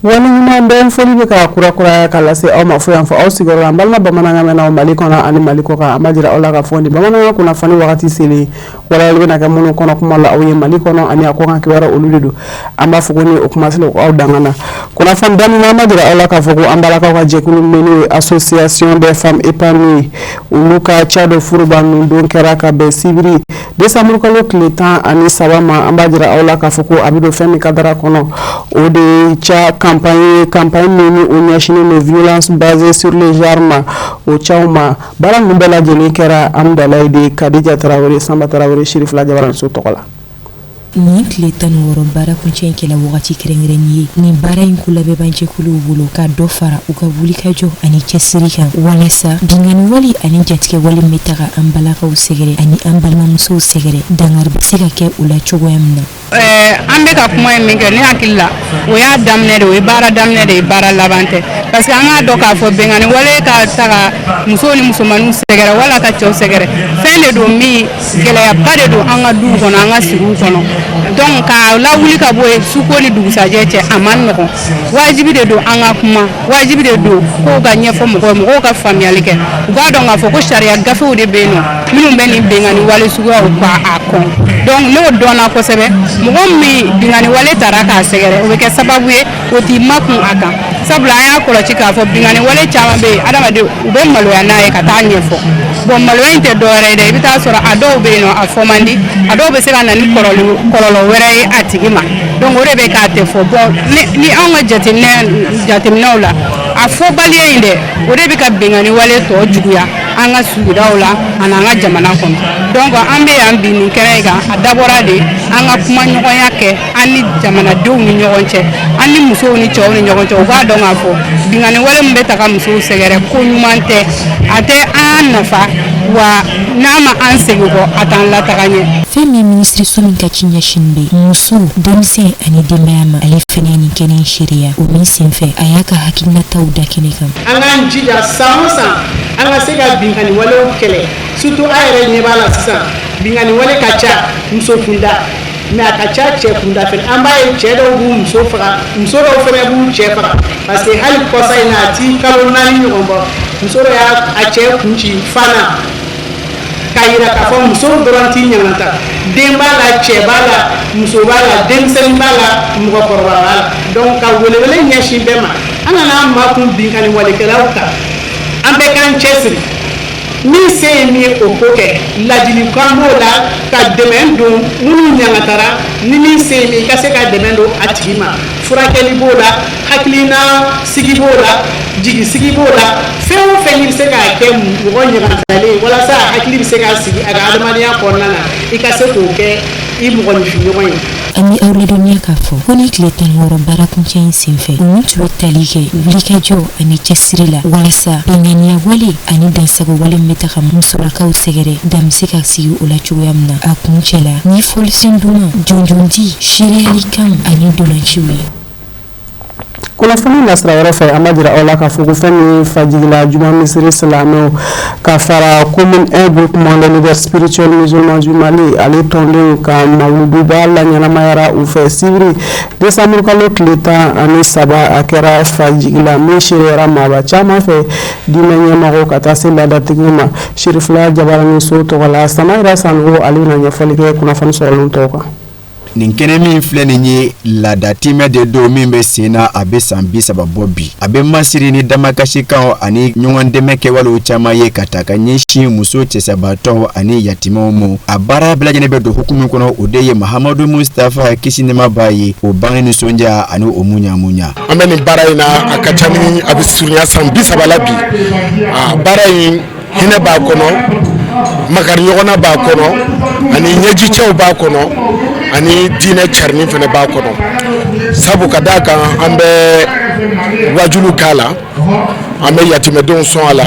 Wani ben foli be ka kura kala se aw ma fo yan fo aw sigoro an balma bamananga mena mali kono ani mali ko ka amajira ola ka fondi bamananga kuna fani wakati sele wala be na ka munu kono kuma la aw ye mali kono ani akoka ki wara olulido amba fugoni o kuma sele aw dangana kuna fan dami na amajira ola ka fogo ambala ka jekulu menu association des femmes épanouies uluka chado furban don keraka be sibiri décembre ko le temps ani sabama ambajira ola ka fogo abido femi kadara kono o de cha campagne mini onyashine no violence basée sur les armes au chauma barangu bela jeli kera amdalay de Khadija Traoré Samba Traoré Chérif la jabaran so tokola ni tile tan woro bara kuncen kela wagati krengreni ni bara in kula be banje kulu bulo ka do fara u ka wuli ka jo ani cesiri kan wala sa dingani wali ani jatike wali metaka ambala ka usegere ani ambala muso usegere dangar be se ka ke ula chogo yamna ambe ka kuma min ke ni hakilla o ya damne de o bara damne de bara labante parce que anga do ka fo bengani wala ka taga muso ni musomanu segere wala ka cho segere fende do mi gele ya pade do anga du kono anga siru kono donc ka la wuli ka boye suko ni du sa jeche aman no wajibi de do anga kuma wajibi de do ko ga nyefo mo ko ka famiyali ke ga do nga fo ko sharia gafe de beno minum beni bengani wala suko ko akon donc no do na ko sebe mo mi bingani wala taraka segere o ke sababu ye o ti makun aka sabla ya ko la chika fo bingani wala chama be adama de be malo ya na e ka ta nyefo bon malo inte do re de bita sura ado be no afomandi ado be sega na ni korolo were atigima donc o rebe ka te fo bon ni anga jatimna la afo baliye inde o rebe ka bingani wala to juguya anga sugidawla ananga jamana kono donc ambe ambi ni kerega adabora de anga kuma nyogonya ke ani jamana dew ni nyogonche ani muso ni chow ni nyogonche o ga donga fo bingani wala mbeta ka muso segere ko nyumante ate anafa wa nama ansego atan la tagagne femi ministre somin ka chinya shinbe muso demse ani demama ale fenani kenen sharia o min senfe ayaka hakina tawda kenikam anga njida sansa anga sega bingani wala kele surtout ayre nyebala sisa bingani wala kacha muso funda mais akacha che funda fe ambaye che do bu muso do fere bu che fara parce que hal ko sai na ti kalo nani ngombo muso ya a che kunchi fana kayira ka fo muso doranti nyanta demba la che bala muso bala demsen bala mugo korba bala donc ka wele nyashi bema ana na ma kun bingani wala kelauta ambe kan chesri ni se mi okoke la dili kambo la ka demendo munu nyangatara ni se mi ka se ka demendo atima furakeli bola haklina sigi bola jigi sigi bola fewo fenil se ka ke mu nyangantale wala sa hakli se ka sigi aga adamaniya konnana ikase ko ke ibu ko ni finyoyi ani awle dunia kafo koni kletan woro barakun chen sinfe ni tuwe talike wulika jo ani chesirila wala sa bingania wali ani dansago wali metaka musolaka usegere damsika siyu ula chuwamna akunchela ni folsinduma jonjondi shiriali kam ani donachiwe kuna fani nasra wara fa amajira ola ka fugu fani fajigila juma misri salamo ka fara commune un groupement de l'univers spirituel musulman du Mali ale tonde ka mawludu bala nyana mayara u fe sibri décembre ka lokleta ani saba akera fajigila mishira maba chama fe dimenye mako kata se bada tigima shirifla jabarani so to wala samaira sango ali na nyafolike kuna fani sorolon toka ninkene min fleni nye la datime de do min be sena abe sambi sababobi abe masiri ni damakashi kao ani nyongandeme ke walo chama ye kataka nyeshi muso chesabato ani yatimomo abara blajene be do hukumu kono odeye Muhammadu Mustafa kisinema bayi o bangeni sonja ani omunya ameni baraina akachani abe sunya sambi sabalabi barain hine ba kono makari yogona ba kono ani nyeji chew ba kono ani dina charni fene ba kono sabu kadaka ambe wajulu kala ambe yatime don son ala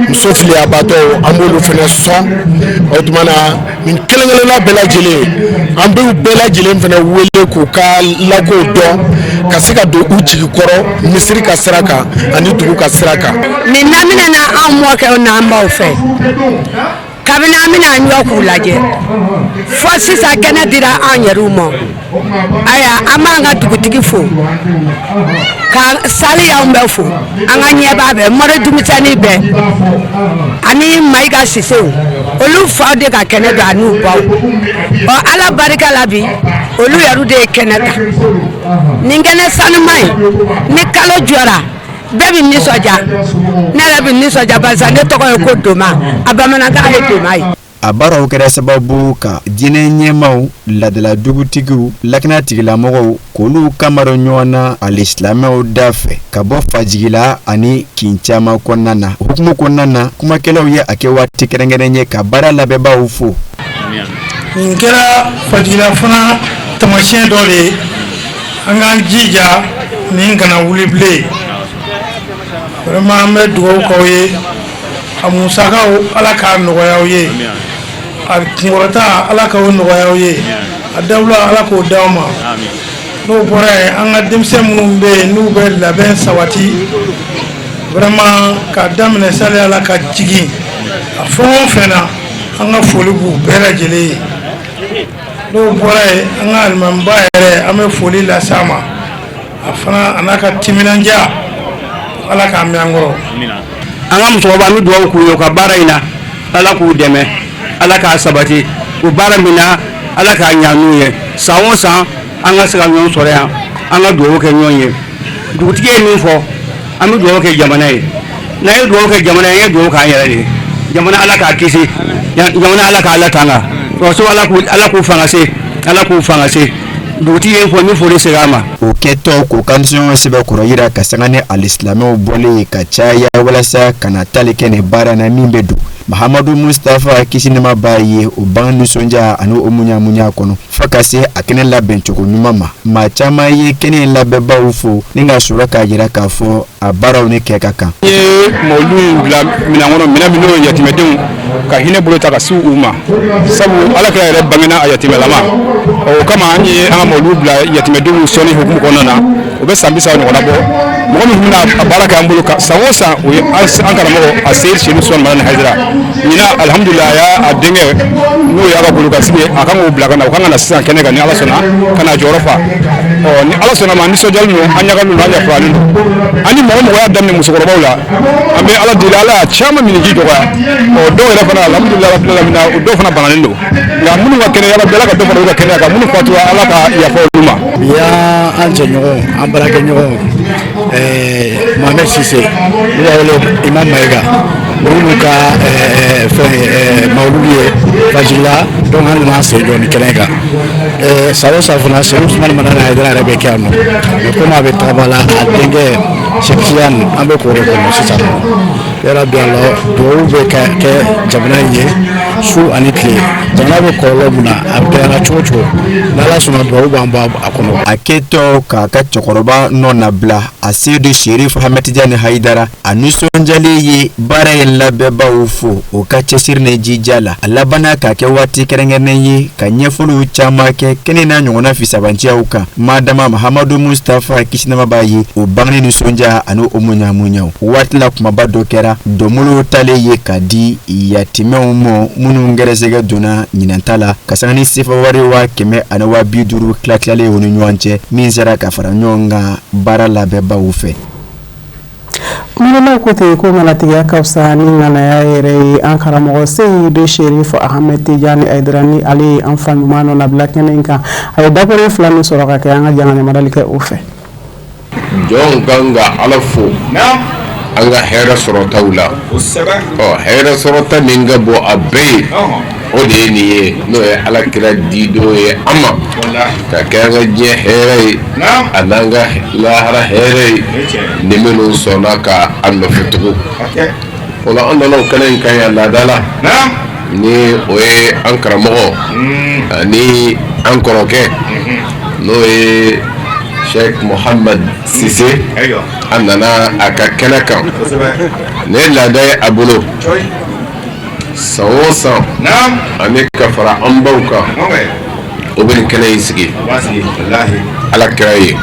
msofli abato amolu fene son otmana min kelengele la belajele ambe belajele fene wele ko ka lago don kasika do uji koro misiri ka saraka ani dugu ka saraka ni namina na amwa ke na amba ofe kabina mina nyo ku lajɛ fo sisan kɛnɛ dira an yɛrɛw ma aya an b'an ka dugutigi fo ka sali y'anw bɛɛ fo an ka ɲɛbaa bɛɛ mɔri dumisɛnnin bɛɛ ani Mayiga Sisew olu faw de ka kɛnɛ don a n'u baw ala barika la bi olu yɛrɛ de ye kɛnɛ ta nin kɛnɛ sanuma ye ni kalo jɔra bɛɛ bɛ nisɔndiya ne yɛrɛ bɛ nisɔndiya barisa ne tɔgɔ ye ko Doma a bamanankan ye Doma ye. A baaraw kɛra sababu ka diinɛ ɲɛmaw ladala dugutigiw lakana tigilamɔgɔw k'olu kamaro ɲɔgɔn na alisilamɛw da fɛ ka bɔ fajigila ani kin caman kɔnɔna na hukumu kɔnɔna na kumakɛlaw ye a kɛ waati kɛrɛnkɛrɛn ye ka baara labɛnbaaw fo. Nin kɛra fajigila fana tamasiyɛn dɔ de ye an k'an jija nin kana wuli bilen vraiment an bɛ dugawu k'aw ye a musakaw ala k'a nɔgɔya aw ye a kunkɔrɔta ala k'o nɔgɔya aw ye a dawula ala k'o d'aw ma n'o bɔra yen an ka denmisɛn minnu bɛ yen n'u bɛ labɛn sabati vraiment ka daminɛ sali ala ka jigin a fɛn o fɛn na an ka foli b'u bɛɛ lajɛlen ye n'o bɔra yen an ka alimamiba yɛrɛ an bɛ foli lase a ma a fana a n'a ka timinandiya ala k'a mɛn an kɔrɔ. An ka musokɔrɔba mi dugawu k'u ye u ka baara in na ala k'u dɛmɛ ala k'a sabati u baara min na ala k'a ɲa n'u ye san o san an ka se ka ɲɔgɔn sɔrɔ yan an ka dugawu kɛ ɲɔgɔn ye dugutigi ye min fɔ an bɛ dugawu kɛ jamana ye n'an ye dugawu kɛ jamana ye an ye dugawu k'an yɛrɛ de ye jamana ala k'a kisi jamana ala k'a latanga waso ala k'u fanga se ala k'u fanga se dugutigi ye fɔ ni foli segin a ma. O kɛtɔ k'o kansiɔn sɛbɛnkɔrɔ yira ka sanga ni alisilamɛw bɔlen ka caya walasa kana tali kɛ nin baara na min bɛ don Mahamadu Mustafa kisi nɛɛma b'a ye o bange nisɔndiya ani o munyamunya kɔnɔ fo ka se a kɛnɛ labɛn cogo ɲuman ma maa caman ye kɛnɛ in labɛnbaaw fo ni ka sɔrɔ k'a jira k'a fɔ a baaraw ni kɛ ka kan. N ye mawulu bila minɛn kɔnɔ minɛn min n'o ye yatimɛdenw ka hinɛ bolo ta ka se u ma sabu ala kɛra yɛrɛ bangena a yatimɛlama o kama an ye an ka mawulu bila yatimɛdenw sɔnni hukumu kɔnɔna na o bɛ san 30 ɲɔgɔnna bɔ mɔgɔ min bɛna a baara kɛ an bolo san o san o ye an karamɔgɔ a Seyid Seydou Soumané Marani Hayidara ɲina alhamdulilah a y'a denkɛ n'o y'a ka bolokasigi a kan k'o bila ka na o kan ka na sisan kɛnɛ kan ni ala sɔnna ka na jɔyɔrɔ fa ni ala sɔnna ma nisɔndiyalen don an ɲagalen don an yafaralen don ani mɔgɔ y'a daminɛ musokɔrɔbaw la an bɛ ala deli ala y'a caman miniji dɔgɔya dɔw yɛrɛ fana alhamdulilah rabbil alamin o dɔw fana bananen don nka minnu ka kɛnɛ yala bɛɛ la ka dɔ fara u ka kɛnɛya kan minnu fatura ala ka yafa olu ma. Bi y'an jɛɲɔgɔn an baarakɛɲɔgɔn Mohamed Sise n'u b'a wele Imam Mayiga n'olu ka mawuludu ye fajigila donc an nana sen jɔ nin kɛnɛ kan san o san fana Seydou Soumané Marani Hayidara yɛrɛ bɛ kɛ yan nɔ mais komi a bɛ tagama la a denkɛ Cheikh Tidiane an bɛ k'o de kɔnɔ sisan yala bi ala dugawu bɛ kɛ jamana in ye su ani tile jamana bɛ kɔlɔlɔ mun na a bɛnna cogo cogo n'ala sɔnna dugawu b'an bɔ a kɔnɔ. A kɛtɔ k'a ka cɛkɔrɔba nɔ nabila a Seydu Sherif Ahmed Tidiane Hayidara a nisɔndiyalen ye baara in labɛnbaaw fo o ka cɛsiri ni jija la a labanna k'a kɛ waati kɛrɛnkɛrɛnnen ye ka ɲɛfɔliw caman kɛ kɛnɛ n'a ɲɔgɔnna fisabanciyaw kan madama Mahamadu Mustafa kisi nɛɛma b'a ye o bange nisɔndiya ani o munyamunyaw waati la kumaba dɔ kɛra dɔnbolo talen ye ka di yatimɛw ma minnu gɛrɛsɛgɛ donna ɲinanta la ka sanga ni sefa wari 150 tila-tilalen o ni ɲɔgɔn cɛ min sera ka fara ɲɔgɔn kan baara labɛnbaaw fɛ. Kumana ko te ko malatigiya ka fisa ni ŋanaya yɛrɛ ye an karamɔgɔ Seydu Sherif Ahmed Tidiane Hayidara ni ale ye an fa ɲuman nɔ nabila kɛnɛ in kan a ye dakɔrɔ fila min sɔrɔ ka kɛ an ka jangaɲamadali kɛ o fɛ. Jɔn kan ka ala fo an ka hɛrɛ sɔrɔtaw la hɛrɛ sɔrɔta min ka bɔ a bɛɛ ye o de ye nin ye n'o ye ala kira dido ye an ma ka kɛ an ka diɲɛ hɛrɛ ye a n'an ka lahara hɛrɛ ye ni minnu sɔnna ka a nɔfɛ tugun o la an nana o kɛnɛ in kan yan laada la ni o ye an karamɔgɔ ani an kɔrɔkɛ n'o ye Sheikh Mohamed Sise an nana a ka kɛnɛ kan ne laada ye a bolo san o san ani ka fara an baw kan o bɛ nin kɛnɛ in sigi ala kira ye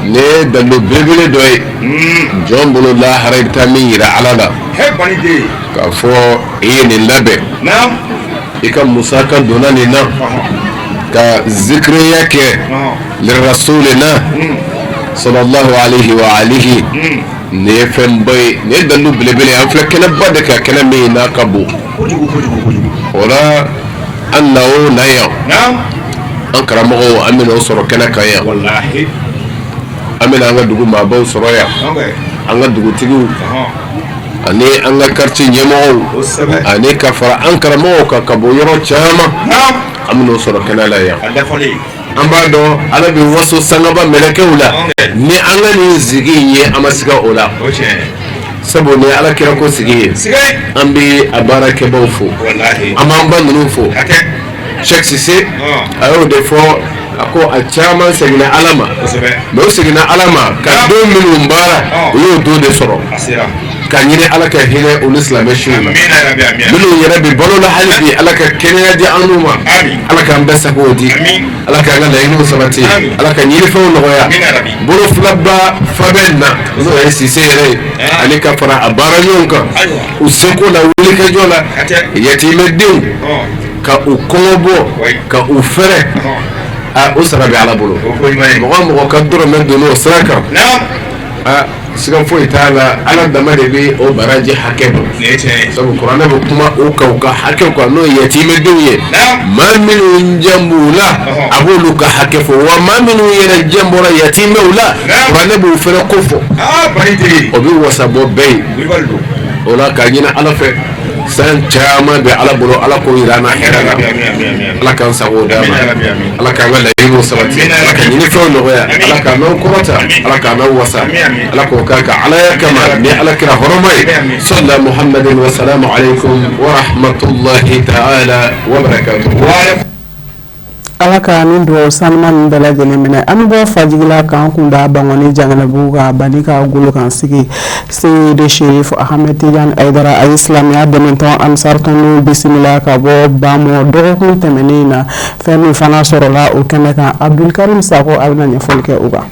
ne dalo belebele dɔ ye jɔn bolo lahara i bɛ taa min yira ala la k'a fɔ i ye nin labɛn i ka musaka donna nin na ka zikiriya kɛ lirasuli na sallallahu alaihi wa alihi nin ye fɛnba ye nin ye dalu belebele an filɛ kɛnɛba de ka kɛnɛ min n'a ka bon o la an na o na yan an karamɔgɔw an bɛna o sɔrɔ kɛnɛ kan yan an bɛna an ka dugu maabaw sɔrɔ yan an ka dugutigiw ani an ka quartier ɲɛmɔgɔw ani ka fara an karamɔgɔw kan ka bɔ yɔrɔ caman an bɛna o sɔrɔ kɛnɛ la yan an b'a dɔn ala bɛ waso sangaba mɛlɛkɛw la ni an ka nin sigi in ye an ma siga o la sabu ni ala kira ko sigi ye an bɛ a baarakɛbaw fo an b'an ba ninnu fo Cheikh Cissé a y'o de fɔ a ko a caman seginna ala ma mɛ o seginna ala ma ka don minnu baara o y'o don de sɔrɔ ka ɲini ala ka hinɛ olu silamɛ siw la minnu yɛrɛ bɛ balo la hali bi ala ka kɛnɛya di an n'u ma ala k'an bɛɛ sago di ala k'an ka laɲiniw sabati ala ka ɲinifɛnw nɔgɔya bolo filaba fabɛn na n'o ye Cissé yɛrɛ ye ani ka fara a baara ɲɔgɔn kan u seko la wulikajɔ la yatimɛdenw ka u kɔngɔ bɔ ka u fɛrɛ o sara bɛ ala bolo mɔgɔ mɔgɔ ka dɔrɔmɛ don o sira kan siga foyi t'a la ala dama de bɛ o baraji hakɛ dɔn sabu kuranɛ bɛ kuma o kan u ka hakɛ kan n'o ye yatimɛdenw ye maa minnu jan b'u la a b'olu ka hakɛ fɔ wa maa minnu yɛrɛ jan bɔra yatimɛw la kuranɛ b'u fɛnɛ ko fɔ o bɛ wasa bɔ bɛɛ ye o la k'a ɲini ala fɛ san caman bɛ ala bolo ala k'o yira an na hɛrɛ la ala k'an sago d'a ma ala k'an ka laɲiniw sabati ala ka ɲinifɛnw nɔgɔya ala k'an n'aw kɔrɔta ala k'an n'aw wasa ala k'o k'a ka alaya kama ni ala kira hɔrɔma ye sɔlila muhammadin wa salamu alaikum wa rahmatullahi ta'ala wa barakatuhu. ala ka ni duwawu sanuma min bɛɛ lajɛlen minɛ an bɛ bɔ fajigila k'an kun da bangɔni janganabugu ka bani ka golo kan sigi Seydi Cherif Ahmed Tidiane Aidara a ye silamɛya dɛmɛtɔn Ansar tɔnw bisimila ka bɔ Bamɔ dɔgɔkun tɛmɛnen na fɛn min fana sɔrɔla o kɛnɛ kan Abdulkarim Sako a bɛna ɲɛfɔli kɛ o kan.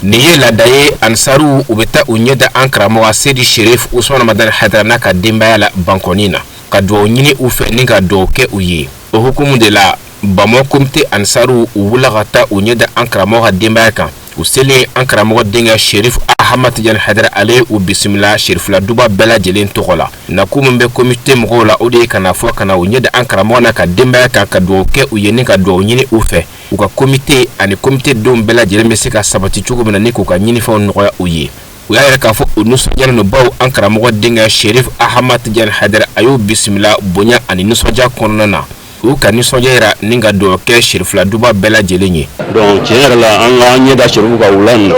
Nin ye laada ye Ansaru u bɛ taa u ɲɛ da an karamɔgɔ Seydi Cherif Usman Madani Haidara n'a ka denbaya la Bankɔni na ka duwawu ɲini u fɛ ni ka duwawu kɛ u ye o hukumu de la Bamɔ komite Ansaru u wula ka taa u ɲɛ da an karamɔgɔ ka denbaya kan u selen an karamɔgɔ denkɛ Cherif Ahmad Tidiane Haidara ale u bisimila Cherifla duba bɛɛ lajɛlen tɔgɔ la na ko min bɛ komite mɔgɔw la o de ye kana fɔ kana u ɲɛ da an karamɔgɔ na ka denbaya kan ka duwawu kɛ u ye ni ka duwawu ɲini u fɛ u ka komite ani komite denw bɛɛ lajɛlen bɛ se ka sabati cogo min na ni k'u ka ɲinifɛnw nɔgɔya u ye u y'a yɛrɛ k'a fɔ u nisɔndiyalen don baw an karamɔgɔ denkɛ Cherif Ahmad Tidiane Haidara a y'u bisimila bonya ani nisɔndiya kɔnɔna na u ka nisɔndiya yira ni ka duwawu kɛ Cherifla duba bɛɛ lajɛlen ye. donc tiɲɛ yɛrɛ la an ka ɲɛ da Cherif ka wula in na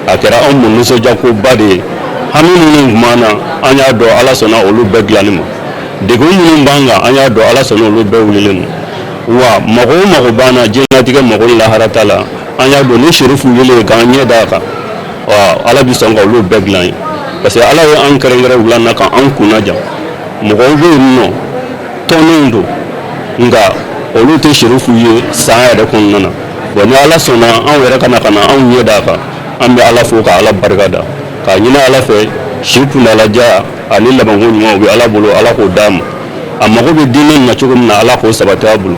a kɛra anw ma nisɔndiyakoba de ye hami minnu tun b'an na an y'a dɔn ala sɔnna olu bɛɛ dilanni ma degun minnu b'an kan an y'a dɔn ala sɔnna olu bɛɛ wulilen don wa mago o mago b'an na diɲɛlatigɛ mago lahara ta la an y'a dɔn ni Cherif wele k'an ɲɛ d'a kan ala bi sɔn ka olu bɛɛ dilan ye parce que ala ye an kɛrɛnkɛrɛn wula na kan an kunna jan mɔgɔw bɛ yen nɔ tɔnenw don nka olu tɛ Cherif ye san yɛrɛ kɔnɔna na bon ni ala sɔnna anw yɛrɛ kana anw ɲɛ d'a kan an bɛ ala fo ka ala barika da k'a ɲini ala fɛ si kunnalaja ani labanko ɲuman u bɛ ala bolo ala k'o d'a ma a mago bɛ diinɛ in na cogo min na ala k'o sabati a bolo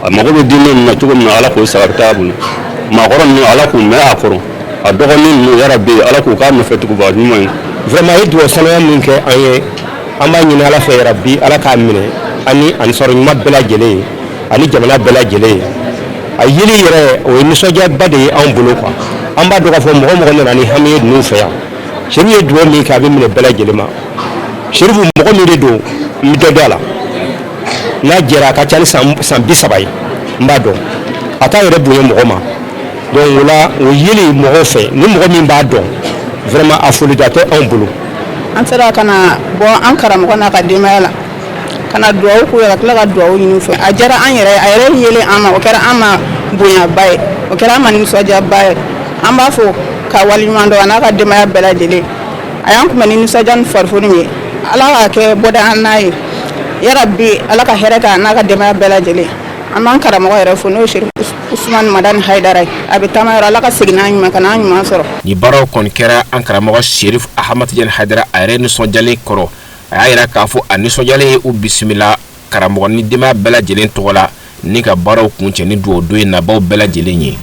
a mago bɛ diinɛ in na cogo min na ala k'o sabati a bolo maakɔrɔ ninnu ala k'u mɛn a kɔrɔ a dɔgɔnin ninnu yarabi ala k'u k'a nɔfɛ tuguba ɲuman ye vraiment a ye duwawu sanuya min kɛ an ye an b'a ɲini ala fɛ yarabi ala k'a minɛ ani ansɔrɔ ɲuman bɛɛ lajɛlen ye ani jamana bɛɛ lajɛlen ye a yeli yɛrɛ o ye nisɔndiyaba de ye anw bolo quoi an b'a dɔn k'a fɔ mɔgɔ mɔgɔ nana ni hami ye ninnu fɛ yan Cherif ye duwawu min kɛ a bɛ minɛ bɛɛ lajɛlen ma Cherif mɔgɔ min de don n bɛ dɔ dɔn a la n'a jɛra a ka ca ni san 30 ye n b'a dɔn a t'a yɛrɛ bonya mɔgɔ ma donc o la o yeli mɔgɔw fɛ ni mɔgɔ min b'a dɔn vraiment a folida tɛ anw bolo. an sera ka na bɔ an karamɔgɔ n'a ka denbaya la ka na duwawu k'u ye ka tila ka duwawu ɲini u fɛ a diyara an yɛrɛ a yɛrɛ yelen an ma o kɛra an ma bonyaba ye o kɛra an ma nisɔndiyaba ye an b'a fɔ ka waleɲuman dɔn a n'a ka denbaya bɛɛ lajɛlen a y'an kunbɛn ni nisɔndiya ni farifoni min ye ala k'a kɛ bɔda an n'a ye yarabi ala ka hɛrɛ k'a n'a ka denbaya bɛɛ lajɛlen aman karamɔgɔ yɛrɛ fo n'o Sherif Usman Madani Haidara a bɛ taama yɔrɔ Ala ka segin n'a ɲuman ka n'a ɲuman sɔrɔ. Ni baaraw kɔni kɛra an karamɔgɔ Sherif Ahmad Tidiane Haidara a yɛrɛ nisɔndiyalen kɔrɔ a y'a yira k'a fɔ a nisɔndiyalen ye u bisimila karamɔgɔ ni denbaya bɛɛ lajɛlen tɔgɔ la ni ka baaraw kuncɛ ni dugawu don ye nabaw bɛɛ lajɛlen ye.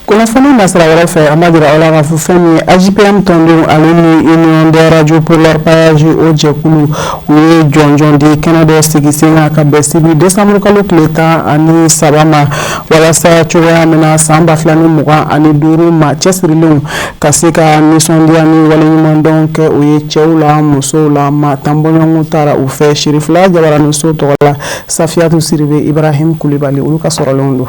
Kunnafoni nasira wɛrɛ fɛ an b'a jira aw la k'a fɔ fɛn min ye AJPM tɔndenw ale ni Union des radios pour l'orpaillage o jɛkulu u ye jɔnjɔn di kɛnɛ dɔ sigi sen kan ka bɛn sibi décembre kalo tile 13 ma walasa cogoya min na san 2025 ma cɛsirilenw ka se ka nisɔndiya ni waleɲumandɔn kɛ o ye cɛw la musow la ma tanbɔɲɔgɔnw taara u fɛ Sherifula Jabaramuso tɔgɔ la Safiatou Siribe Ibrahim Kulibali olu ka sɔrɔlenw don.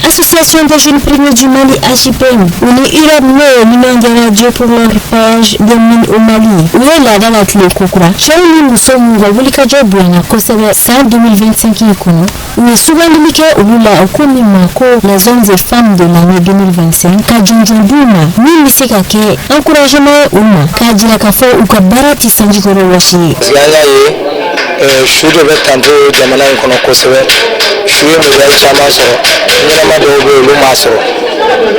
Association des jeunes premiers du Mali, AJPM, on est irabné Union des radios pour l'orpaillage des mines au Mali. Où est la dans la clé Kokura? Chérie, nous sommes à Volikajo Buena, Kosebe, c'est 2025 Ikono. Où est souvent limité au Lula, au Komimako, les hommes et femmes de l'année 2025. Kadjondjon Douma, ni Misekake, encouragement Ouma, Kadjila Kafo ou Kabarati Sanjikoro Washi. Shudo bɛ tanto jamana in kɔnɔ kosɛbɛ su ye mɔgɔ caman sɔrɔ ɲɛnama dɔw bɛ olu m'a sɔrɔ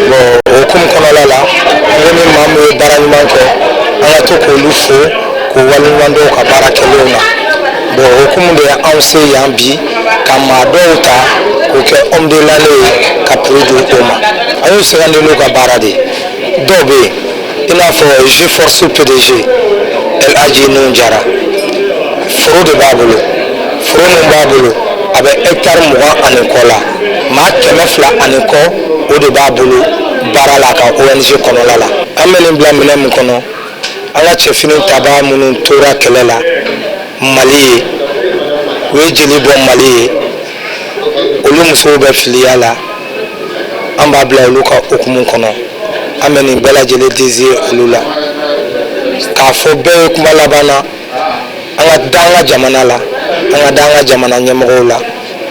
bon o hukumu kɔnɔna la n ko ni maa min ye baara ɲuman kɛ an ka to k'olu fo k'u waleɲuman dɔw ka baara kɛlenw na bon o hukumu de y'anw se yan bi ka maa dɔw ta k'o kɛ homme de l'année ye ka prix di o ma an y'u sɛgɛnni n'u ka baara de ye dɔw bɛ yen i n'a fɔ G-Force PDG El Hadji Nuhu Jara foro de b'a bolo foro min b'a bolo a bɛ hectare 20 ani kɔ la maa 200 ani kɔ o de b'a bolo baara la ka ONG kɔnɔla la an bɛ nin bila minɛn min kɔnɔ an ka cɛfini tabaa minnu tora kɛlɛ la Mali ye u ye jeli bɔ Mali ye olu musow bɛ filiya la an b'a bila olu ka hukumu kɔnɔ an bɛ nin bɛɛ lajɛlen désier olu la k'a fɔ bɛɛ ye kuma laban na an ka da an ka jamana la an ka da an ka jamana ɲɛmɔgɔw la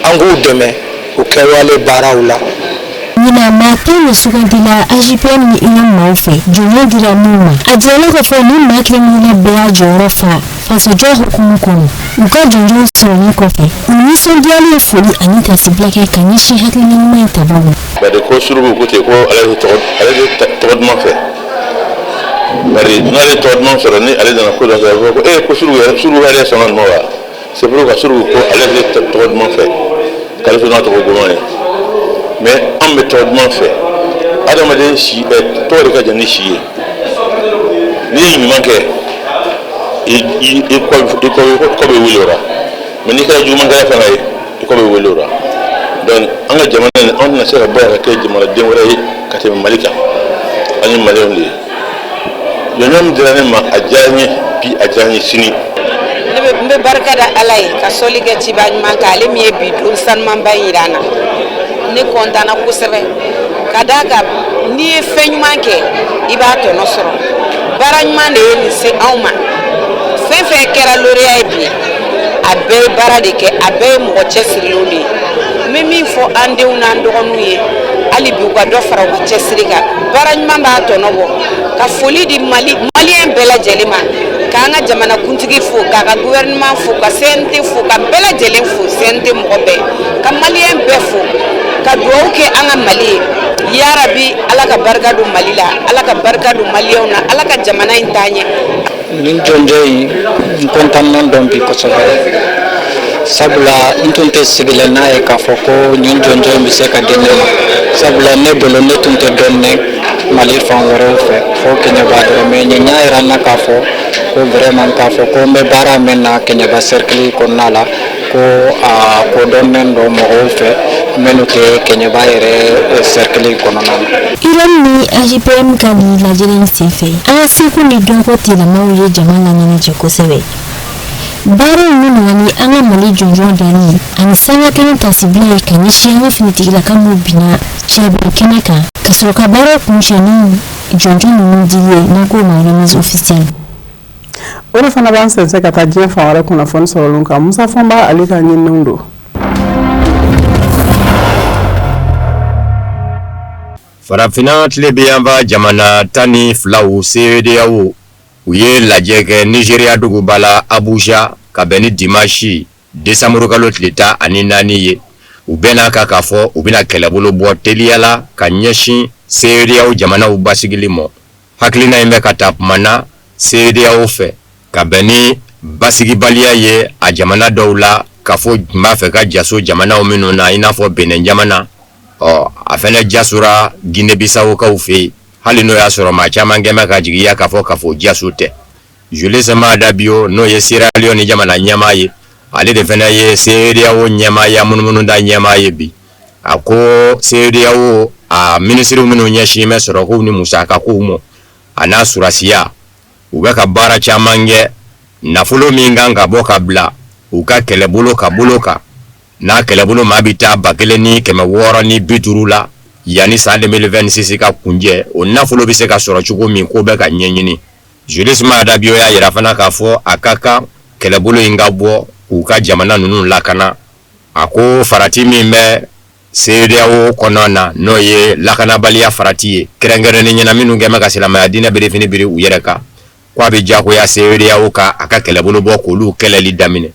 an k'u dɛmɛ u kɛwale baaraw la. Nina matin le sugandila AJPM ni ina maufe jɔnjɔn dira mun ma a jirala k'a fɔ ni maa kelen minnu bɛɛ jɔyɔrɔ fa fasojɔ hukumu kɔnɔ u ka jɔnjɔn sɔrɔlen kɔfɛ u nisɔndiyalen foli ani tasibila kɛ ka ɲɛsin hakilina ɲuman ye tabaw ma. Bari ko suruku ko ten ko ale de tɔgɔ duman fɛ bari n'ale tɔgɔ duman sɔrɔ ni ale nana ko dɔ fɛ ko ko suruku yɛrɛ sɔnna nin ma wa c'est pour que suruku ko ale de tɔgɔ duman fɛ k'ale sɔnna tɔgɔ duman ye mais an bɛ tɔgɔ duman fɛ adamaden si tɔgɔ de ka jan ni si ye n'i ye ɲuman kɛ i kɔ bɛ wele o la mais n'i kɛra jugumankɛla fana ye i kɔ bɛ wele o la donc an ka jamana in an tɛna se ka bɔ yan ka kɛ jamanaden wɛrɛ ye ka tɛmɛ Mali kan an ye maliyɛnw de ye jɔnjɔn min dira ne ma a diyara n ye bi a diyara n ye sini. n bɛ barika da Ala ye ka sɔli kɛ ciba ɲuman kan ale min ye bi don sanumanba in jira an na ne kɔntanna kosɛbɛ ka d'a kan n'i ye fɛn ɲuman kɛ i b'a tɔnɔ sɔrɔ baara ɲuman de ye nin se anw ma fɛn fɛn kɛra lauréat ye bi a bɛɛ ye baara de kɛ a bɛɛ ye mɔgɔ cɛsirilenw de ye n bɛ min fɔ an denw n'an dɔgɔninw ye hali bi u ka dɔ fara u ka cɛsiri kan baara ɲuman b'a tɔnɔ bɔ ka foli di maliyɛn bɛɛ lajɛlen ma k'an ka jamanakuntigi fo k'a ka gouvernement fo ka CNT fo ka bɛɛ lajɛlen fo CNT mɔgɔ bɛɛ ka maliyɛn bɛɛ fo ka dugawu kɛ an ka Mali ye yarabi Ala ka barika don Mali la Ala ka barika don maliyɛnw na Ala ka jamana in taa ɲɛ. Nin jɔnjɔn in n kɔntanna dɔn bi kosɛbɛ sabula n tun tɛ sigilen n'a ye k'a fɔ ko nin jɔnjɔn in bɛ se ka di ne ma sabula ne bolo ne tun tɛ dɔn ne Mali fan wɛrɛw fɛ fo Keɲeba dɔrɔn mais nin y'a jira n na k'a fɔ ko vraiment k'a fɔ ko n bɛ baara min na Keɲeba cercle kɔnɔna la ko a kodɔnnen dɔ mɔgɔw fɛ minnu tɛ Keɲeba yɛrɛ cercle kɔnɔna na. Iran ni AJPM ka nin lajɛli in senfɛ an ka seko ni dɔnko tigilamaaw ye jama laɲɛnajɛ kosɛbɛ. Baara ninnu nana ni an ka Mali jɔnjɔn dali ani sanga kelen tasibila ye ka ɲɛsin an ka finitigilaka minnu binna cɛbɛn kɛnɛ kan ka sɔrɔ ka baara kuncɛ ni jɔnjɔn ninnu dili ye n'an k'o ma remise officielle. O de fana b'an sɛnsɛn ka taa diɲɛ fan wɛrɛ kunnafoni sɔrɔlen kan Musa Fɔnba ale ka ɲiniw don. Farafina tile bɛ yanfa jamana 12 CEDEAO u ye lajɛ kɛ Nigeria duguba la Abuja ka bɛn ni dimanche décembre kalo tile 14 ye u bɛna ka k'a fɔ u bɛna kɛlɛbolo bɔ teliyala ka ɲɛsin CEDEAO jamanaw basigili ma. Hakilina in bɛ ka taa kuma na CEDEAO fɛ ka bɛn ni basigibaliya ye a jamana dɔw la ka fɔ b'a fɛ ka jaso jamanaw minnu na i n'a fɔ Benin jamana a fɛnɛ jasura Guinée-Bissau kaw fɛ yen hali n'o y'a sɔrɔ maa caman kɛmɛ ka jigiya ka fɔ jaso tɛ. Julius Maada Bio n'o ye Sierra Leone jamana ɲɛmaa ye ale de fɛnɛ ye CEDEAO ɲɛmaaya munumunu da ɲɛmaa ye bi. A ko CEDEAO a ministre minnu ɲɛsin bɛ sɔrɔkow ni musakakow ma a n'a surasiya u bɛ ka baara caman kɛ nafolo min kan ka bɔ ka bila u ka kɛlɛbolo ka bolo kan n'a kɛlɛbolo maa bi taa 1650 la yanni san 2026 ka kunjɛ o nafolo bɛ se ka sɔrɔ cogo min ko bɛ ka ɲɛɲini. Julius Maada Bio y'a yira fana k'a fɔ a ka kan kɛlɛbolo in ka bɔ k'u ka jamana ninnu lakana. A ko farati min bɛ CEDEAO kɔnɔ na n'o ye lakanabaliya farati ye kɛrɛnkɛrɛnnen ɲɛna minnu kɛmɛ ka silamɛya diinɛ berefini biri u yɛrɛ kan ko a bɛ diyagoya CEDEAO ka a ka kɛlɛbolo bɔ k'olu kɛlɛli daminɛ.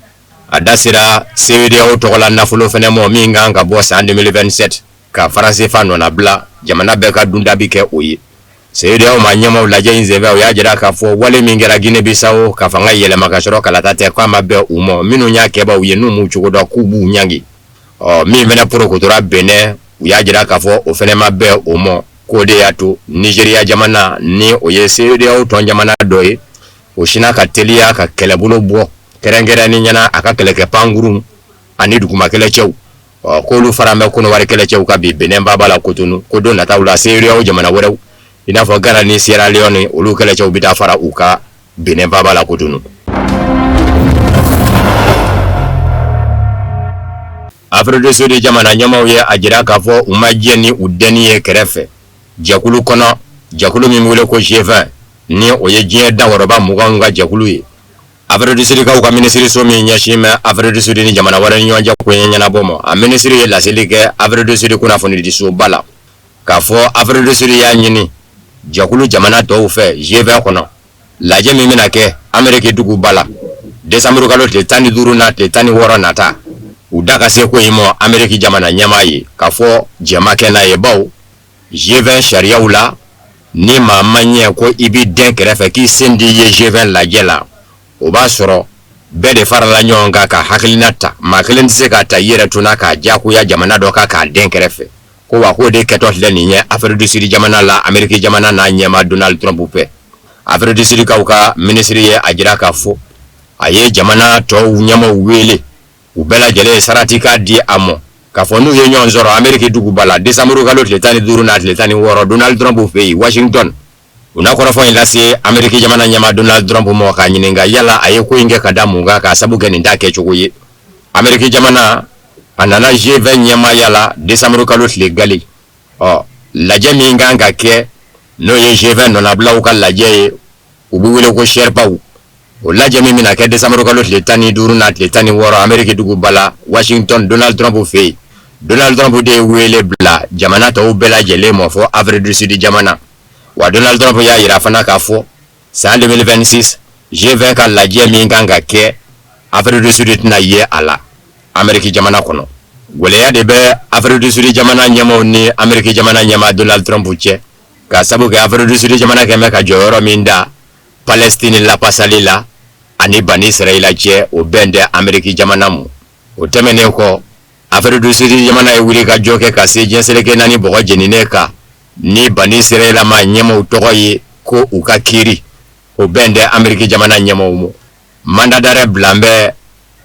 A da sera CEDEAO tɔgɔla nafolo fɛnɛ ma min kan ka bɔ san 2027 ka faransi fa nɔna bila jamana bɛɛ ka dunda bi kɛ o ye. CEDEAO ma ɲɛmaw lajɛ in sɛbɛ o y'a jira k'a fɔ wale min kɛra Guinée-Bissau ka fanga yɛlɛma ka sɔrɔ kalata tɛ k'a ma bɛn u ma minnu y'a kɛbaw ye n'u m'u cogo dɔn k'u b'u ɲangi. Min fɛnɛ porokotora Benin u y'a jira k'a fɔ o fɛnɛ ma bɛn o ma k'o de y'a to Nigeria jamana ni o ye CEDEAO tɔn jamana dɔ ye o sina ka teliya ka kɛlɛbolo bɔ kɛrɛnkɛrɛnnen ɲɛna a ka kɛlɛkɛ pankurun ani duguma kɛlɛcɛw k'olu fara bɛ kɔnɔwari kɛlɛcɛw ka bi Benin baba la Cotonou ko don nataw la CEDEAO jamana wɛrɛw i n'a fɔ Ghana ni Sierra Leone olu kɛlɛcɛw bi taa fara u ka Benin baba la Cotonou. Afrique du Sud jamana ɲɛmaw ye a jira k'a fɔ u ma jɛ ni u dɛni ye kɛrɛfɛ jɛkulu kɔnɔ jɛkulu min wele ko G20 ni o ye diɲɛ dankɔrɔba 20 ka jɛkulu ye. Afrique du Sud kaw ka minisiriso min ɲɛsin bɛ Afrique du Sud ni jamana wɛrɛ ni ɲɔgɔn cɛ ko ɲɛnabɔ ma a minisiri ye laseli kɛ Afrique du Sud kunnafonidisoba la k'a fɔ Afrique du Sud y'a ɲini jɛkulu jamana tɔw fɛ G20 kɔnɔ lajɛ min bɛna kɛ Amérique duguba la décembre kalo tile 15 na tile 16 nata u da ka se ko in ma Amérique jamana ɲɛmaa ye k'a fɔ jɛma kɛ n'a ye baw G20 sariyaw la ni maa ma ɲɛ ko i bi den kɛrɛfɛ k'i sen di ye G20 lajɛ la o b'a sɔrɔ bɛɛ de farala ɲɔgɔn kan ka hakilina ta maa kelen tɛ se k'a ta i yɛrɛ tunna k'a diyagoya jamana dɔ kan k'a den kɛrɛfɛ ko wa k'o de kɛtɔ filɛ nin ye Afrique du Sud jamana la Amérique jamana n'a ɲɛmaa Donald Trump fɛ. Afrique du Sud kaw ka minisiri ye a jira k'a fɔ a ye jamana tɔw ɲɛmaw wele u bɛɛ lajɛlen sarati k'a di a ma k'a fɔ n'u ye ɲɔgɔn sɔrɔ Amérique duguba la décembre kalo tile 15 na tile 16 Donald Trump fɛ yen Washington u na kɔrɔfɔ in lase Amérique jamana ɲɛmaa Donald Trump ma k'a ɲininka yala a ye ko in kɛ ka da mun kan k'a sabu kɛ nin t'a kɛcogo ye. Amérique jamana a nana G20 ɲɛmaaya la décembre kalo tile gali lajɛ min kan ka kɛ n'o ye G20 nɔnabilaw ka lajɛ ye u bɛ wele ko Sherpaw o lajɛ min bɛna kɛ décembre kalo tile 15 na tile 16 Amérique duguba la Washington Donald Trump fɛ yen Donald Trump de ye wele bila jamana tɔw bɛɛ lajɛlen ma fɔ Afrique du Sud jamana wa Donald Trump y'a yira fana k'a fɔ san 2026 G20 ka lajɛ min kan ka kɛ Afrique du Sud tɛna ye a la Amérique jamana kɔnɔ gwɛlɛya de bɛ Afrique du Sud jamana ɲɛmaw ni Amérique jamana ɲɛmaa Donald Trump cɛ ka sabu kɛ Afrique du Sud jamana kɛmɛ ka jɔyɔrɔ min da Palestine lapasali la ani Bani Israël cɛ o bɛn tɛ Amérique jamana mu o tɛmɛnen kɔ Afrique du Sud jamana ye wuli ka jɔ kɛ ka se diɲɛ seleke naani bɔgɔ jeninen kan ni Bani Israël ma ɲɛmaw tɔgɔ ye ko u ka kiiri o bɛn tɛ Amérique jamana ɲɛmaw mu mandat d'arrêt bilan bɛ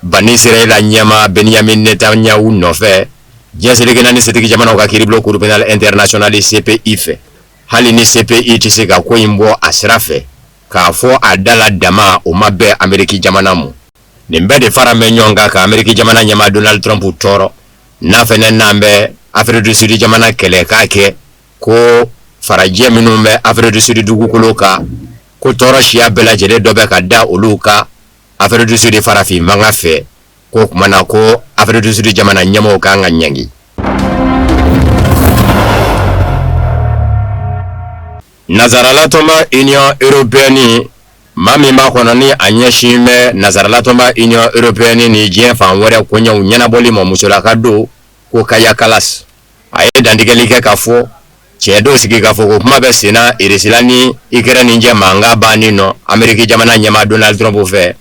Bani Israël ɲɛmaa Benjamin Netanyahu nɔfɛ diɲɛ seleke naani setigi jamanaw ka kiiribulon cour pénal international CPI fɛ hali ni CPI tɛ se ka ko in bɔ a sira fɛ k'a fɔ a dala dama o ma bɛn Amérique jamana mu nin bɛɛ de fara bɛ ɲɔgɔn kan ka Amérique jamana ɲɛmaa Donald Trump tɔɔrɔ n'a fɛnɛ n'an bɛ Afrique du Sud jamana kɛlɛ k'a kɛ ko farajɛ minnu bɛ Afrique du Sud dugukolo kan ko tɔɔrɔ siya bɛɛ lajɛlen dɔ bɛ ka da olu kan Afrique du Sud farafin manga fɛ ko kumana ko Afrique du Sud jamana ɲɛmaaw kan ka ɲangi. Nazaralatɔma Union Européenne maa min b'a kɔnɔ ni a ɲɛsin bɛ Nazaralatɔma Union Européenne ni diɲɛ fan wɛrɛ koɲɛw ɲɛnabɔli ma musolaka don ko kaya kalas aye dandigeli ke kafo chedo sigi kafo ko kuma be sena irisilani ikera ninje manga bani no Ameriki jamana nyama Donald Trump fe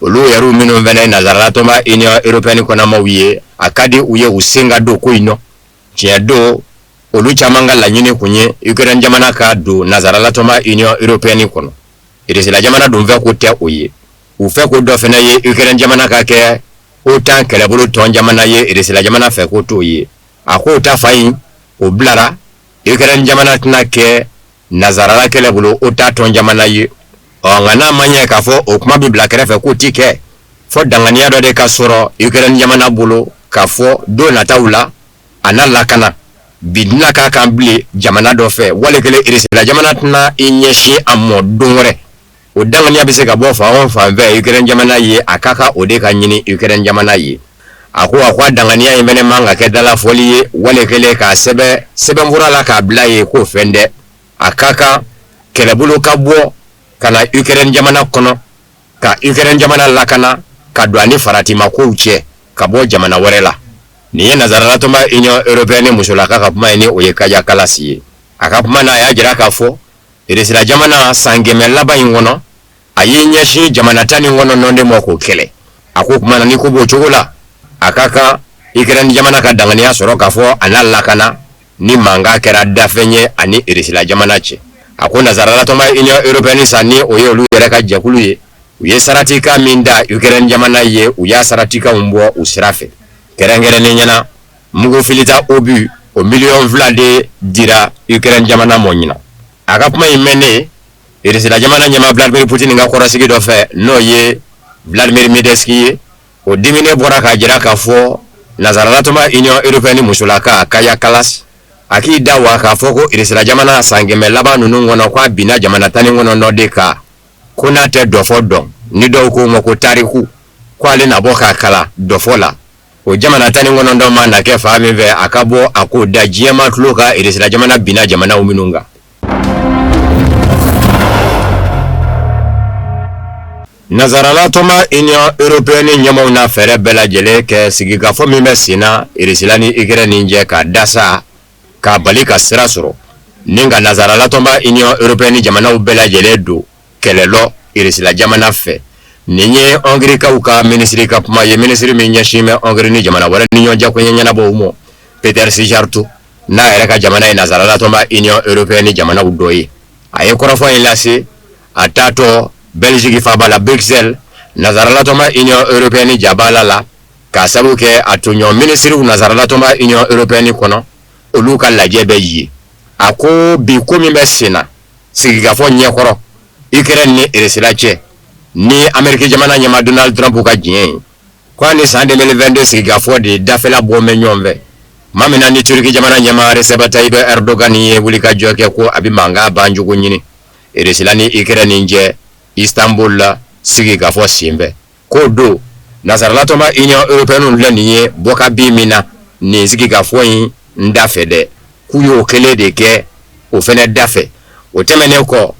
olu yaru minu vene nazarala toma Union Européenne kona mawiye akadi uye usinga do ko ino chedo olu chamanga la nyine kunye ikera jamana ka do nazarala toma Union Européenne kono irisila jamana do ve ko te uye u fe ko do fena ye ikera jamana ka ke autant que les bolo ton jamana ye irisila jamana fe ko to ye ako ta fayin o blara ikeren jamana tna ke nazarala kele bolo ota ton jamana ye o ngana manya ka fo o kuma bibla kere fe ko tike fo dangania do de ka soro ikeren jamana bolo ka fo do na taula anala kana bidna ka kambli jamana do fe wale kele irisila jamana tna inyeshi amo dongre o dangania bise ka bo fa on fa ve ikeren jamana ye akaka o de ka nyini ikeren jamana ye akwa dangania imene manga ke dala foliye wale kele ka sebe mbura la ka blaye ko fende akaka kelebulu ka bo kana Ukraine jamana kono ka Ukraine jamana lakana ka douani faratima ko uche ka bo jamana warela ni nazara toma Union Européenne musulaka ka kuma ni oyekaja kalasi akapuma na ya jira ka fo irisila jamana sangeme laba ingono ayenye shi jamana tani ngono nonde moko kele akukuma na ni ko bo chogola akaka Ukraine jamana ka dangania soro ka fo analla kana ni manga kera dafenye ani irisila jamana che akuna zarala toma Union Européenne sani oye olu yereka jakulu ye uye saratika minda Ukraine jamana ye uya saratika umbo usirafe kerengere nyana mugo filita obu o million vlade dira Ukraine jamana monyina akapuma imene irisila jamana nyama Vladimir Putin nga korasigi do fe no ye Vladimir Medensky o dimine bora ka jira ka fo nazarala toma Union Européenne musulaka kaya kalas aki dawa ka foko irisila jamana sangeme laba nunu ngono kwa bina jamana tani ngono nodeka kuna te dofodon ni do ko moko tariku kwa le na boka kala dofola o jamana tani ngono ndo mana ke fami ve akabo akuda jema tluka irisila jamana bina jamana uminunga nazarala toma Union Européenne nyama una fere bela jele ke sigika fo mime sina irisilani igere ninje ka dasa ka balika sirasoro ninga nazarala toma Union Européenne jamana ubela jele do kelelo irisila jamana fe ninye Hongrie ka uka ministri ka puma ye ministri minye shime Hongrie ni jamana wala ninyo jako nyana bo umo Peter Sijartu na ereka jamana nazarala toma Union Européenne jamana udoyi aye korofo ilasi atato Belgique fabala Bruxelles nazarala toma Union Européenne jabala la kasabu ke atunyo ministri nazarala toma Union Européenne kono oluka lajebe yi ako bi komi mesina sigiga fo nyekoro Ukraine ni irisilache ni Amerika jamana nyama Donald Trump ka jien kwa ni sa 2022 sigiga fo de dafela bo menyombe mamina ni Turki jamana nyama Recep Tayyip Erdogan ye wulika joke ko abimanga banjugo nyini irisilani Ukraine nje Istanbul la sigi ka fo simbe kodo nazarala toma Union Européenne laniye boka bimina ni sigi ka fo yin ndafede kuyo kele de ke o fene dafe o temene ko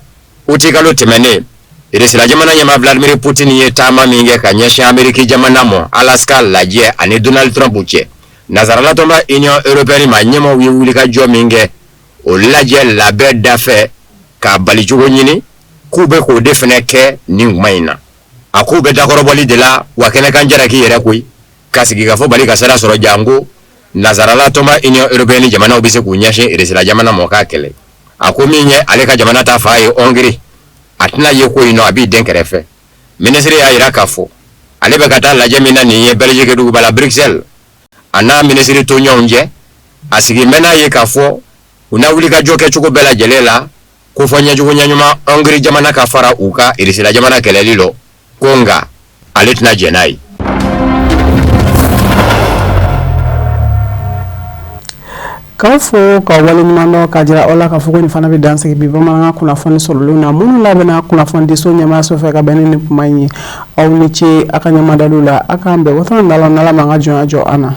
utikalo temene irisila jamana nyama Vladimir Putin ye tama minge kanyesha Amerika jamana mo Alaska laje ani Donald Trump uche nazarala toma Union Européenne manyema wulika jo minge o laje labe dafe ka balijugo nyini kube ko defene ke ningmaina akube dakoroboli de la wakene kanjara ki yere koy kasigi ga fo bali ka sara soro jango nazarala toma Union Européenne jamana obise kunyashe irisila jamana moka kele akominye aleka jamana ta faye Hongrie atna ye ko ino abi denkerefe ministre ya iraka fo alebe kata la jamina ni ye Belgique du bala Bruxelles ana ministre to nyonje asigi mena ye ka fo una wulika joke chuko bela jelela kufanya jugunya nyuma Hongrie jamana kafara uka irisila jamana kelelilo konga alitna jenai kafo ka wali nyumano ka jira ola ka fuko ni fana be danse ki biba manga kuna foni solo na munu la bena kuna foni diso nyama so fe ka beneni pumanyi au ni che akanyama dalula akambe wotana ndala nala manga jo ana